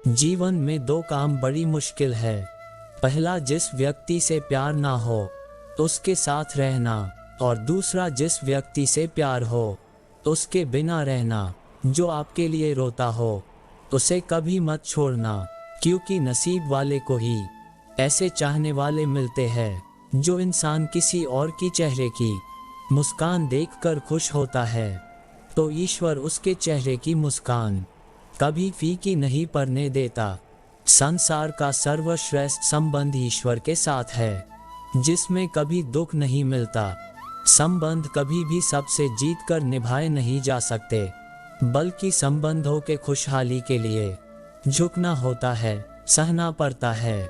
जीवन में दो काम बड़ी मुश्किल है। पहला, जिस व्यक्ति से प्यार ना हो उसके साथ रहना, और दूसरा, जिस व्यक्ति से प्यार हो उसके बिना रहना। जो आपके लिए रोता हो उसे कभी मत छोड़ना, क्योंकि नसीब वाले को ही ऐसे चाहने वाले मिलते हैं। जो इंसान किसी और की चेहरे की मुस्कान देखकर खुश होता है तो ईश्वर उसके चेहरे की मुस्कान कभी फीकी नहीं पड़ने देता। संसार का सर्वश्रेष्ठ संबंध ईश्वर के साथ है, जिसमें कभी दुख नहीं मिलता। संबंध कभी भी सबसे जीतकर निभाए नहीं जा सकते, बल्कि संबंधों के खुशहाली के लिए झुकना होता है, सहना पड़ता है,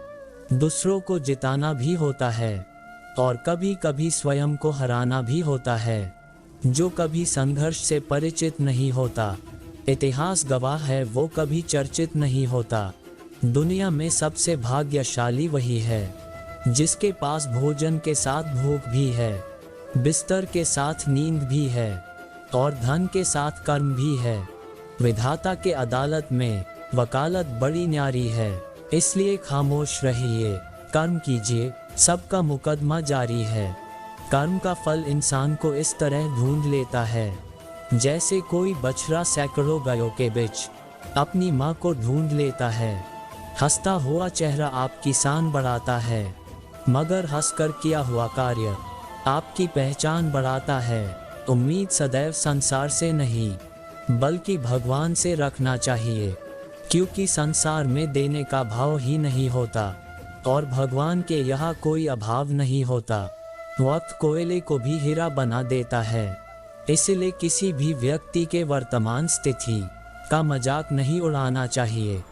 दूसरों को जिताना भी होता है, और कभी कभी स्वयं को हराना भी होता है। जो कभी संघर्ष से परिचित नहीं होता, इतिहास गवाह है, वो कभी चर्चित नहीं होता। दुनिया में सबसे भाग्यशाली वही है जिसके पास भोजन के साथ भूख भी है, बिस्तर के साथ नींद भी है, और धन के साथ कर्म भी है। विधाता के अदालत में वकालत बड़ी न्यारी है, इसलिए खामोश रहिए, कर्म कीजिए, सबका मुकदमा जारी है। कर्म का फल इंसान को इस तरह ढूंढ लेता है जैसे कोई बछड़ा सैकड़ों गायों के बीच अपनी माँ को ढूंढ लेता है। हंसता हुआ चेहरा आपकी शान बढ़ाता है, मगर हंसकर किया हुआ कार्य आपकी पहचान बढ़ाता है। उम्मीद सदैव संसार से नहीं बल्कि भगवान से रखना चाहिए, क्योंकि संसार में देने का भाव ही नहीं होता और भगवान के यहाँ कोई अभाव नहीं होता। वक्त कोयले को भी हीरा बना देता है, इसलिए किसी भी व्यक्ति के वर्तमान स्थिति का मजाक नहीं उड़ाना चाहिए।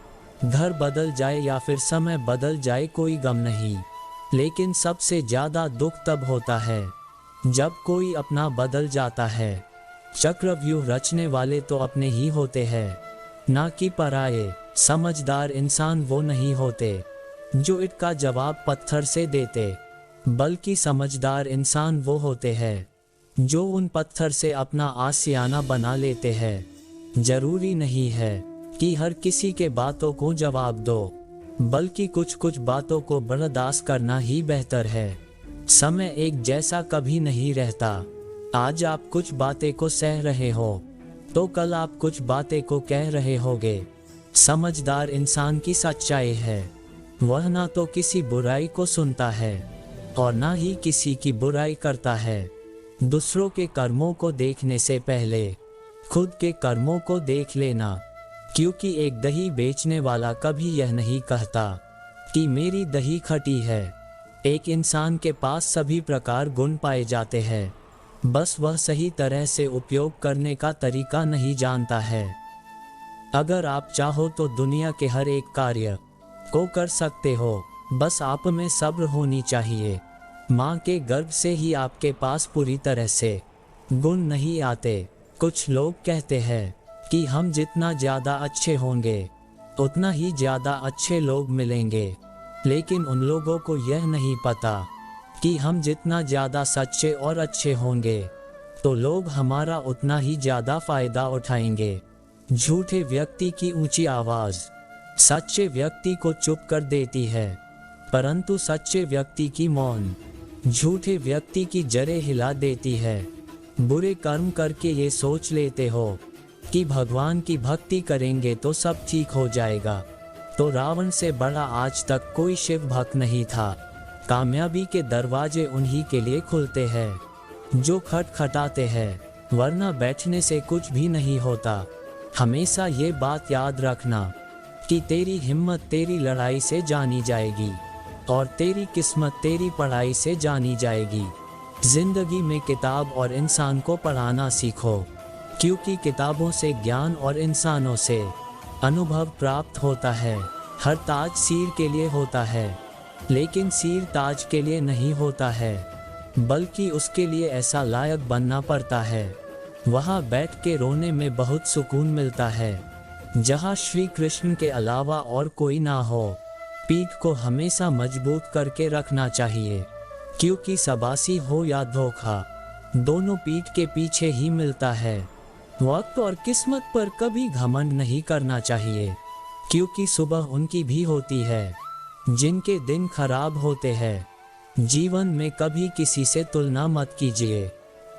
घर बदल जाए या फिर समय बदल जाए कोई गम नहीं, लेकिन सबसे ज्यादा दुख तब होता है जब कोई अपना बदल जाता है। चक्रव्यूह रचने वाले तो अपने ही होते हैं, ना कि पराये। समझदार इंसान वो नहीं होते जो ईंट का जवाब पत्थर से देते, बल्कि समझदार इंसान वो होते हैं जो उन पत्थर से अपना आशियाना बना लेते हैं। जरूरी नहीं है कि हर किसी के बातों को जवाब दो, बल्कि कुछ कुछ बातों को बर्दाश्त करना ही बेहतर है। समय एक जैसा कभी नहीं रहता। आज आप कुछ बातें को सह रहे हो तो कल आप कुछ बातें को कह रहे होगे। समझदार इंसान की सच्चाई है, वह ना तो किसी बुराई को सुनता है और ना ही किसी की बुराई करता है। दूसरों के कर्मों को देखने से पहले खुद के कर्मों को देख लेना, क्योंकि एक दही बेचने वाला कभी यह नहीं कहता कि मेरी दही खटी है। एक इंसान के पास सभी प्रकार गुण पाए जाते हैं, बस वह सही तरह से उपयोग करने का तरीका नहीं जानता है। अगर आप चाहो तो दुनिया के हर एक कार्य को कर सकते हो, बस आप में सब्र होनी चाहिए। माँ के गर्भ से ही आपके पास पूरी तरह से गुण नहीं आते। कुछ लोग कहते हैं कि हम जितना ज़्यादा अच्छे होंगे उतना ही ज़्यादा अच्छे लोग मिलेंगे, लेकिन उन लोगों को यह नहीं पता कि हम जितना ज़्यादा सच्चे और अच्छे होंगे तो लोग हमारा उतना ही ज़्यादा फ़ायदा उठाएंगे। झूठे व्यक्ति की ऊंची आवाज़ सच्चे व्यक्ति को चुप कर देती है, परंतु सच्चे व्यक्ति की मौन झूठे व्यक्ति की जड़ें हिला देती है। बुरे कर्म करके ये सोच लेते हो कि भगवान की भक्ति करेंगे तो सब ठीक हो जाएगा, तो रावण से बड़ा आज तक कोई शिव भक्त नहीं था। कामयाबी के दरवाजे उन्हीं के लिए खुलते हैं जो खटखटाते हैं, वरना बैठने से कुछ भी नहीं होता। हमेशा ये बात याद रखना कि तेरी हिम्मत तेरी लड़ाई से जानी जाएगी और तेरी किस्मत तेरी पढ़ाई से जानी जाएगी। जिंदगी में किताब और इंसान को पढ़ाना सीखो, क्योंकि किताबों से ज्ञान और इंसानों से अनुभव प्राप्त होता है। हर ताज सिर के लिए होता है, लेकिन सिर ताज के लिए नहीं होता है, बल्कि उसके लिए ऐसा लायक बनना पड़ता है। वहाँ बैठ के रोने में बहुत सुकून मिलता है, जहाँ श्री कृष्ण के अलावा और कोई ना हो। पीठ को हमेशा मजबूत करके रखना चाहिए, क्योंकि शाबाशी हो या धोखा दोनों पीठ के पीछे ही मिलता है। वक्त और किस्मत पर कभी घमंड नहीं करना चाहिए, क्योंकि सुबह उनकी भी होती है जिनके दिन खराब होते हैं। जीवन में कभी किसी से तुलना मत कीजिए,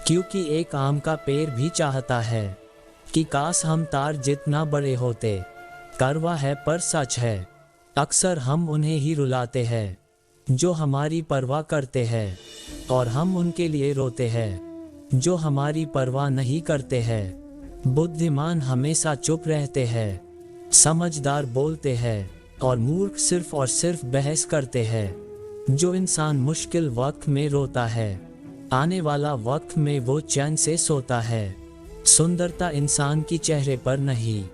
क्योंकि एक आम का पेड़ भी चाहता है कि काश हम तार जितना बड़े होते। कड़वा है पर सच है, अक्सर हम उन्हें ही रुलाते हैं जो हमारी परवाह करते हैं, और हम उनके लिए रोते हैं जो हमारी परवाह नहीं करते हैं। बुद्धिमान हमेशा चुप रहते हैं, समझदार बोलते हैं, और मूर्ख सिर्फ और सिर्फ बहस करते हैं। जो इंसान मुश्किल वक्त में रोता है, आने वाला वक्त में वो चैन से सोता है। सुंदरता इंसान की चेहरे पर नहीं,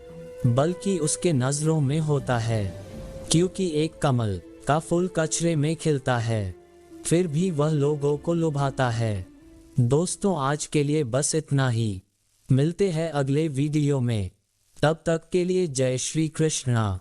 बल्कि उसके नजरों में होता है, क्योंकि एक कमल का फूल कचरे में खिलता है, फिर भी वह लोगों को लुभाता है। दोस्तों, आज के लिए बस इतना ही। मिलते हैं अगले वीडियो में, तब तक के लिए जय श्री कृष्णा।